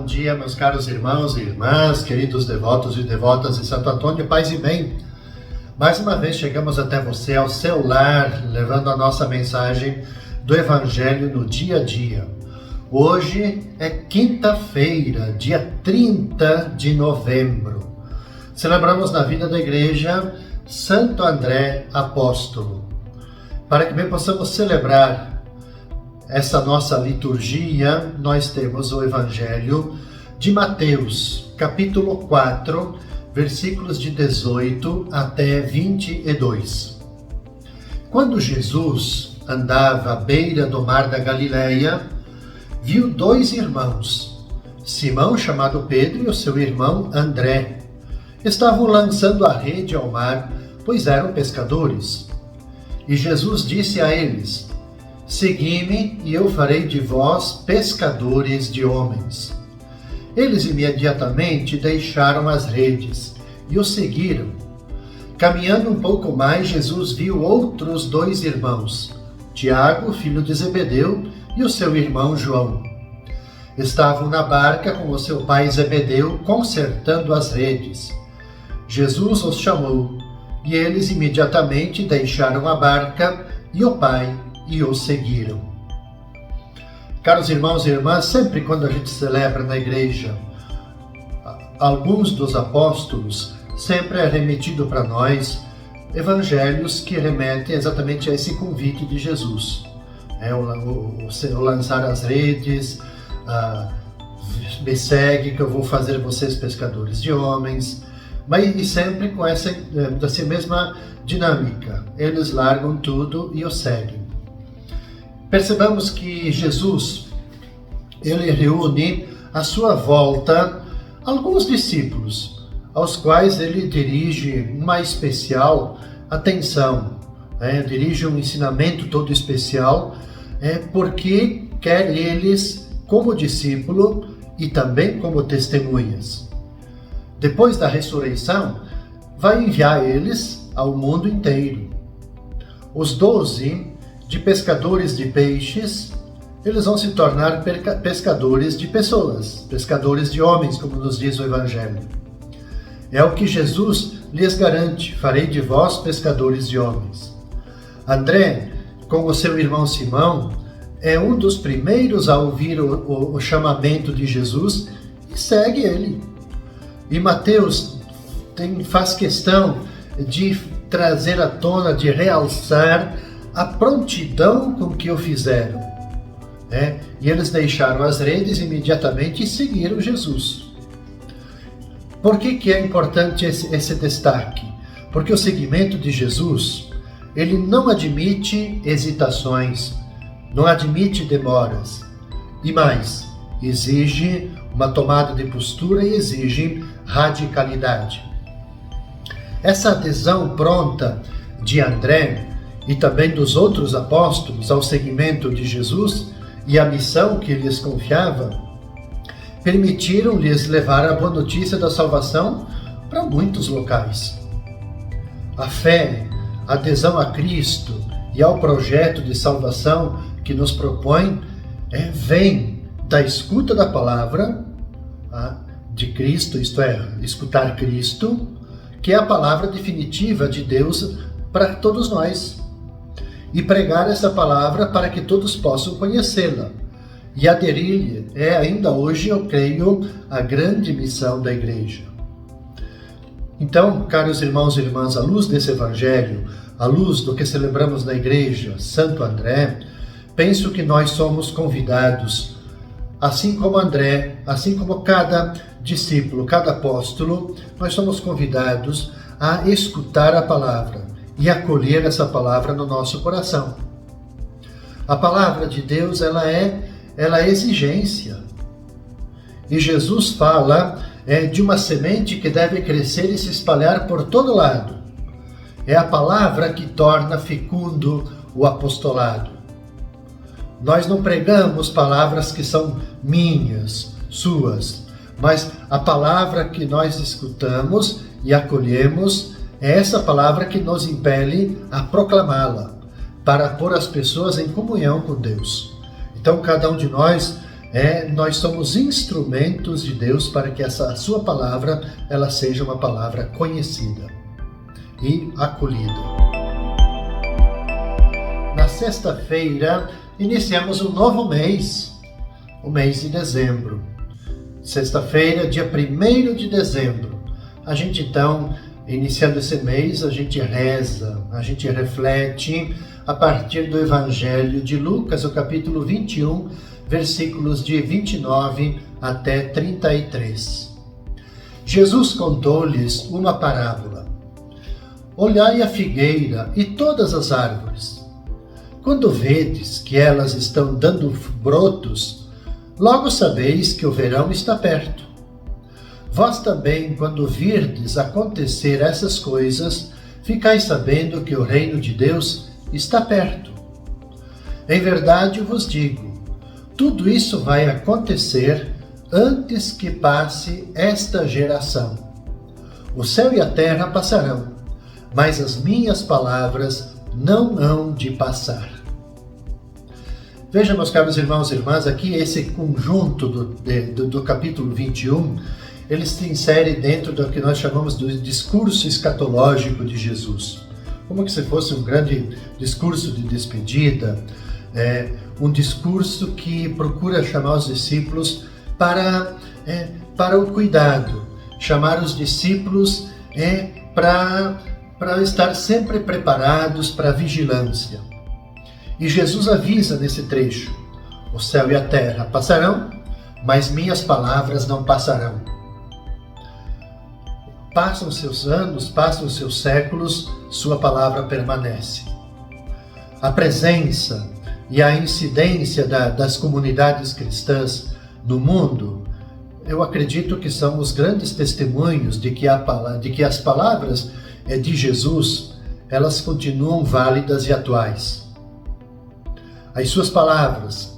dia, meus caros irmãos e irmãs, queridos devotos e devotas de Santo Antônio, paz e bem. Mais uma vez chegamos até você, ao seu lar, levando a nossa mensagem do Evangelho no dia a dia. Hoje é quinta-feira, dia 30 de novembro. Celebramos na vida da igreja Santo André Apóstolo. Para que bem possamos celebrar essa nossa liturgia, nós temos o Evangelho de Mateus, capítulo 4, versículos de 18 até 22. Quando Jesus andava à beira do mar da Galileia, viu dois irmãos, Simão, chamado Pedro, e o seu irmão André. Estavam lançando a rede ao mar, pois eram pescadores. E Jesus disse a eles: Segui-me, e eu farei de vós pescadores de homens. Eles imediatamente deixaram as redes e o seguiram. Caminhando um pouco mais, Jesus viu outros dois irmãos, Tiago, filho de Zebedeu, e o seu irmão João. Estavam na barca com o seu pai Zebedeu, consertando as redes. Jesus os chamou, e eles imediatamente deixaram a barca e o pai e o seguiram. Caros irmãos e irmãs, sempre quando a gente celebra na igreja alguns dos apóstolos, sempre é remetido para nós evangelhos que remetem exatamente a esse convite de Jesus. O lançar as redes, me segue que eu vou fazer vocês pescadores de homens, mas e sempre com essa mesma dinâmica. Eles largam tudo e o seguem. Percebamos que Jesus, ele reúne à sua volta alguns discípulos, aos quais ele dirige uma especial atenção, dirige um ensinamento todo especial, porque quer eles como discípulo e também como testemunhas. Depois da ressurreição, vai enviar eles ao mundo inteiro. Os 12 de pescadores de peixes, eles vão se tornar pescadores de pessoas, pescadores de homens, como nos diz o Evangelho. É o que Jesus lhes garante: farei de vós pescadores de homens. André, com o seu irmão Simão, é um dos primeiros a ouvir o chamamento de Jesus e segue ele. E Mateus faz questão de trazer à tona, de realçar a prontidão com que o fizeram. E eles deixaram as redes imediatamente e seguiram Jesus. Por que é importante esse destaque? Porque o seguimento de Jesus, ele não admite hesitações, não admite demoras. E mais, exige uma tomada de postura e exige radicalidade. Essa adesão pronta de André e também dos outros apóstolos ao seguimento de Jesus e a missão que lhes confiava, permitiram-lhes levar a boa notícia da salvação para muitos locais. A fé, a adesão a Cristo e ao projeto de salvação que nos propõe, vem da escuta da palavra de Cristo, isto é, escutar Cristo, que é a palavra definitiva de Deus para todos nós. E pregar essa palavra para que todos possam conhecê-la. E aderir-lhe é ainda hoje, eu creio, a grande missão da igreja. Então, caros irmãos e irmãs, à luz desse evangelho, à luz do que celebramos na igreja, Santo André, penso que nós somos convidados, assim como André, assim como cada discípulo, cada apóstolo, nós somos convidados a escutar a palavra e acolher essa palavra no nosso coração. A palavra de Deus, ela é exigência. E Jesus fala de uma semente que deve crescer e se espalhar por todo lado. É a palavra que torna fecundo o apostolado. Nós não pregamos palavras que são minhas, suas, mas a palavra que nós escutamos e acolhemos é essa palavra que nos impele a proclamá-la, para pôr as pessoas em comunhão com Deus. Então, cada um de nós nós somos instrumentos de Deus para que a sua palavra ela seja uma palavra conhecida e acolhida. Na sexta-feira, iniciamos um novo mês, o mês de dezembro. Sexta-feira, dia 1º de dezembro. A gente então, iniciando esse mês, a gente reza, a gente reflete a partir do Evangelho de Lucas, o capítulo 21, versículos de 29 até 33. Jesus contou-lhes uma parábola. Olhai a figueira e todas as árvores. Quando vedes que elas estão dando brotos, logo sabeis que o verão está perto. Vós também, quando virdes acontecer essas coisas, ficais sabendo que o reino de Deus está perto. Em verdade vos digo, tudo isso vai acontecer antes que passe esta geração. O céu e a terra passarão, mas as minhas palavras não hão de passar. Veja, meus caros irmãos e irmãs, aqui esse conjunto do capítulo 21, ele se insere dentro do que nós chamamos do discurso escatológico de Jesus. Como que se fosse um grande discurso de despedida, um discurso que procura chamar os discípulos para o cuidado, chamar os discípulos para estar sempre preparados para a vigilância. E Jesus avisa nesse trecho, o céu e a terra passarão, mas minhas palavras não passarão. Passam seus anos, passam seus séculos, sua palavra permanece. A presença e a incidência das comunidades cristãs no mundo, eu acredito que são os grandes testemunhos de que as palavras de Jesus, elas continuam válidas e atuais. As suas palavras,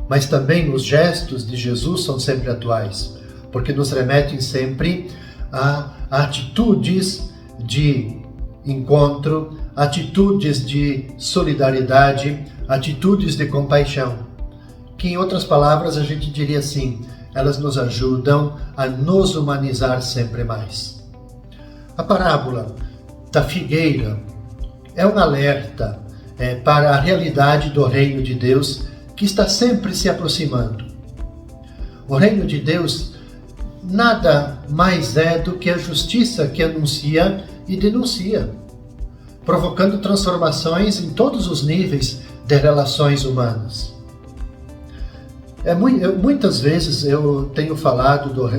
mas também os gestos de Jesus são sempre atuais, porque nos remetem sempre a atitudes de encontro, atitudes de solidariedade, atitudes de compaixão, que em outras palavras a gente diria assim, elas nos ajudam a nos humanizar sempre mais. A parábola da figueira é um alerta para a realidade do reino de Deus que está sempre se aproximando. O reino de Deus nada mais é do que a justiça que anuncia e denuncia, provocando transformações em todos os níveis de relações humanas. Muitas vezes eu tenho falado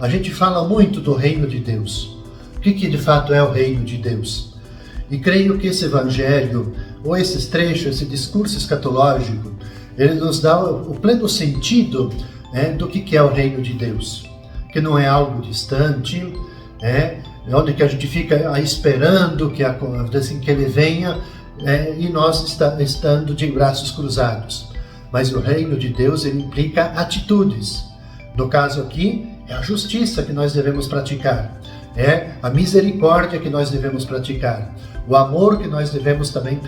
a gente fala muito do reino de Deus. O que de fato é o reino de Deus? E creio que esse evangelho, ou esses trechos, esse discurso escatológico, ele nos dá o pleno sentido do que é o reino de Deus. Que não é algo distante, onde que a gente fica esperando que ele venha e nós estando de braços cruzados. Mas o reino de Deus ele implica atitudes. No caso aqui, é a justiça que nós devemos praticar, é a misericórdia que nós devemos praticar, o amor que nós devemos também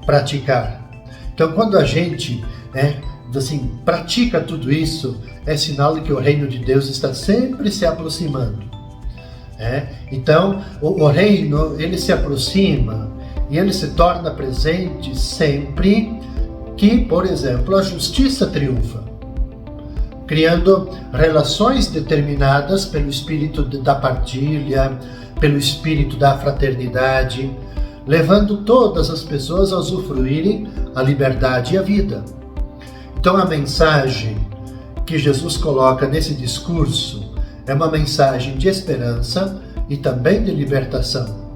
praticar. Então, quando a gente pratica tudo isso, é sinal de que o reino de Deus está sempre se aproximando. Então, o reino ele se aproxima e ele se torna presente sempre que, por exemplo, a justiça triunfa, criando relações determinadas pelo espírito da partilha, pelo espírito da fraternidade, levando todas as pessoas a usufruírem a liberdade e a vida. Então a mensagem que Jesus coloca nesse discurso é uma mensagem de esperança e também de libertação.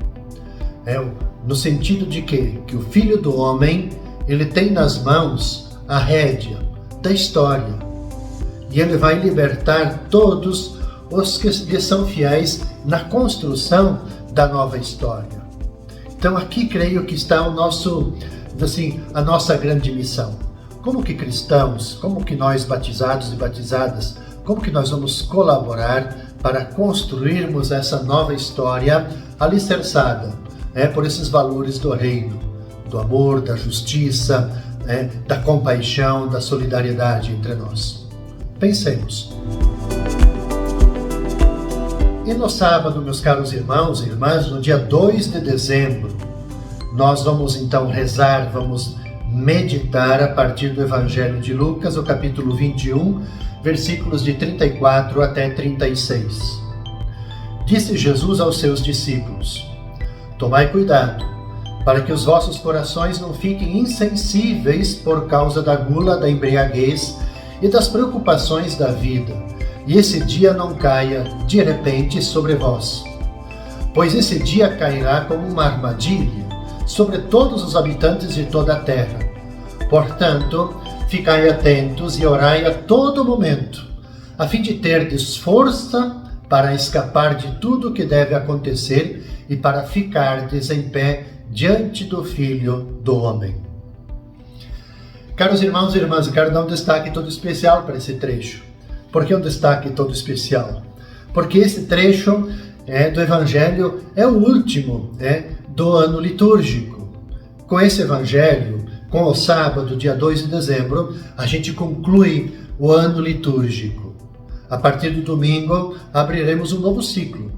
No sentido de que o Filho do Homem ele tem nas mãos a rédea da história e ele vai libertar todos os que lhe são fiéis na construção da nova história. Então aqui creio que está a nossa grande missão. Como que cristãos, como que nós batizados e batizadas, como que nós vamos colaborar para construirmos essa nova história alicerçada por esses valores do reino, do amor, da justiça, da compaixão, da solidariedade entre nós. Pensemos. E no sábado, meus caros irmãos e irmãs, no dia 2 de dezembro, nós vamos então rezar, vamos meditar a partir do Evangelho de Lucas, o capítulo 21, versículos de 34 até 36. Disse Jesus aos seus discípulos: tomai cuidado, para que os vossos corações não fiquem insensíveis por causa da gula, da embriaguez e das preocupações da vida, e esse dia não caia de repente sobre vós. Pois esse dia cairá como uma armadilha sobre todos os habitantes de toda a terra. Portanto, ficai atentos e orai a todo momento, a fim de terdes força para escapar de tudo o que deve acontecer e para ficardes em pé diante do Filho do Homem. Caros irmãos e irmãs, eu quero dar um destaque todo especial para esse trecho. Por que um destaque todo especial? Porque esse trecho do Evangelho é o último do ano litúrgico. Com esse Evangelho, com o sábado, dia 2 de dezembro, a gente conclui o ano litúrgico. A partir do domingo, abriremos um novo ciclo,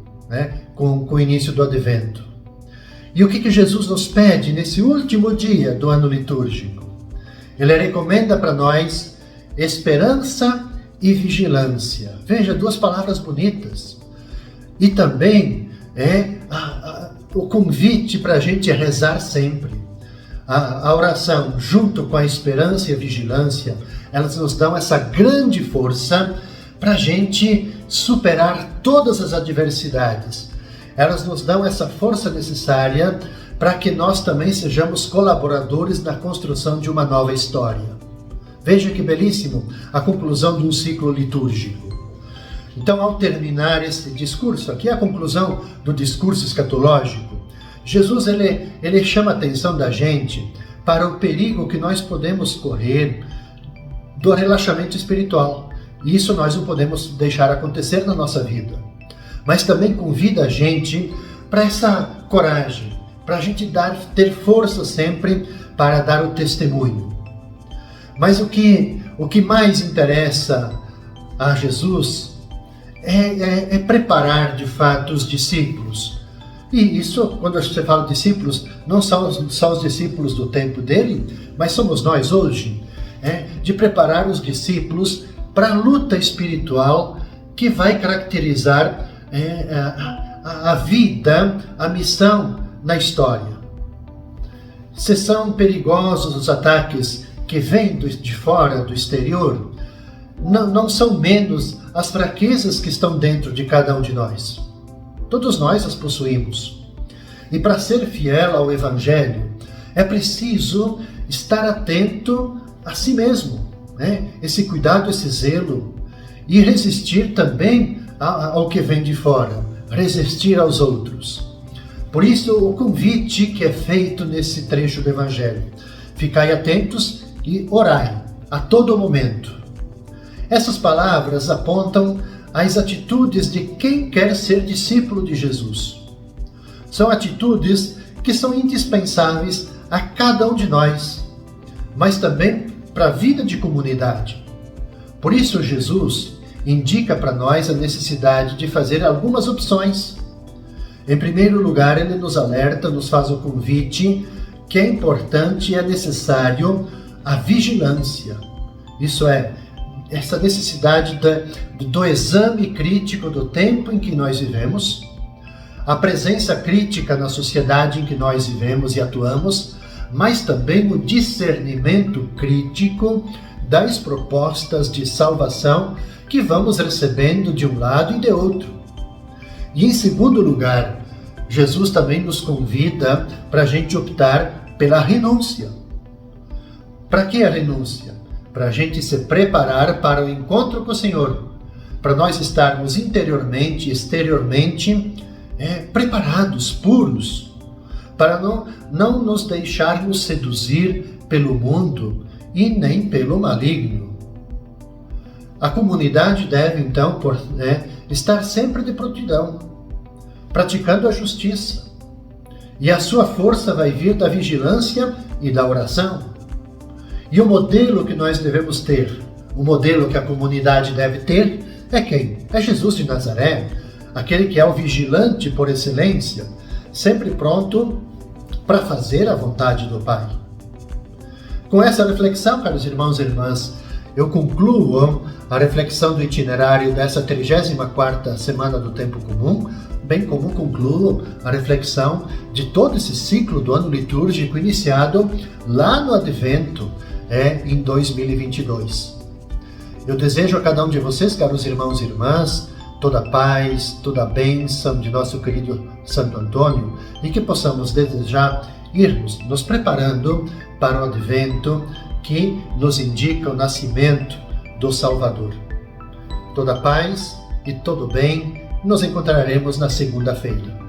com o início do Advento. E o que Jesus nos pede nesse último dia do ano litúrgico? Ele recomenda para nós esperança e vigilância. Veja, duas palavras bonitas. E também o convite para a gente rezar sempre. A oração, junto com a esperança e a vigilância, elas nos dão essa grande força para a gente superar todas as adversidades. Elas nos dão essa força necessária para que nós também sejamos colaboradores na construção de uma nova história. Veja que belíssimo a conclusão de um ciclo litúrgico. Então, ao terminar esse discurso, aqui é a conclusão do discurso escatológico, Jesus ele chama a atenção da gente para o perigo que nós podemos correr do relaxamento espiritual. E isso nós não podemos deixar acontecer na nossa vida. Mas também convida a gente para essa coragem, para a gente ter força sempre para dar o testemunho. Mas o que mais interessa a Jesus é preparar de fato os discípulos. E isso, quando você fala discípulos, não são só os discípulos do tempo dele, mas somos nós hoje, de preparar os discípulos para a luta espiritual que vai caracterizar a vida, a missão na história. Se são perigosos os ataques que vêm de fora, do exterior, não são menos as fraquezas que estão dentro de cada um de nós. Todos nós as possuímos. E para ser fiel ao Evangelho, é preciso estar atento a si mesmo, esse cuidado, esse zelo, e resistir também ao que vem de fora, resistir aos outros. Por isso, o convite que é feito nesse trecho do Evangelho: ficai atentos e orai a todo momento. Essas palavras apontam às atitudes de quem quer ser discípulo de Jesus. São atitudes que são indispensáveis a cada um de nós, mas também para a vida de comunidade. Por isso, Jesus indica para nós a necessidade de fazer algumas opções. Em primeiro lugar, ele nos alerta, nos faz o convite que é importante e é necessário a vigilância. Isso é, essa necessidade do exame crítico do tempo em que nós vivemos, a presença crítica na sociedade em que nós vivemos e atuamos, mas também o discernimento crítico das propostas de salvação que vamos recebendo de um lado e de outro. E em segundo lugar, Jesus também nos convida para a gente optar pela renúncia. Para que a renúncia? Para a gente se preparar para o encontro com o Senhor, para nós estarmos interiormente e exteriormente preparados, puros, para não nos deixarmos seduzir pelo mundo e nem pelo maligno. A comunidade deve, então, estar sempre de prontidão, praticando a justiça. E a sua força vai vir da vigilância e da oração. E o modelo que nós devemos ter, o modelo que a comunidade deve ter, é quem? É Jesus de Nazaré, aquele que é o vigilante por excelência, sempre pronto para fazer a vontade do Pai. Com essa reflexão, caros irmãos e irmãs, eu concluo a reflexão do itinerário dessa 34ª Semana do Tempo Comum, bem como concluo a reflexão de todo esse ciclo do ano litúrgico iniciado lá no Advento, em 2022. Eu desejo a cada um de vocês, caros irmãos e irmãs, toda a paz, toda a bênção de nosso querido Santo Antônio e que possamos desejar irmos nos preparando para o Advento que nos indica o nascimento do Salvador. Toda a paz e todo o bem, nos encontraremos na segunda-feira.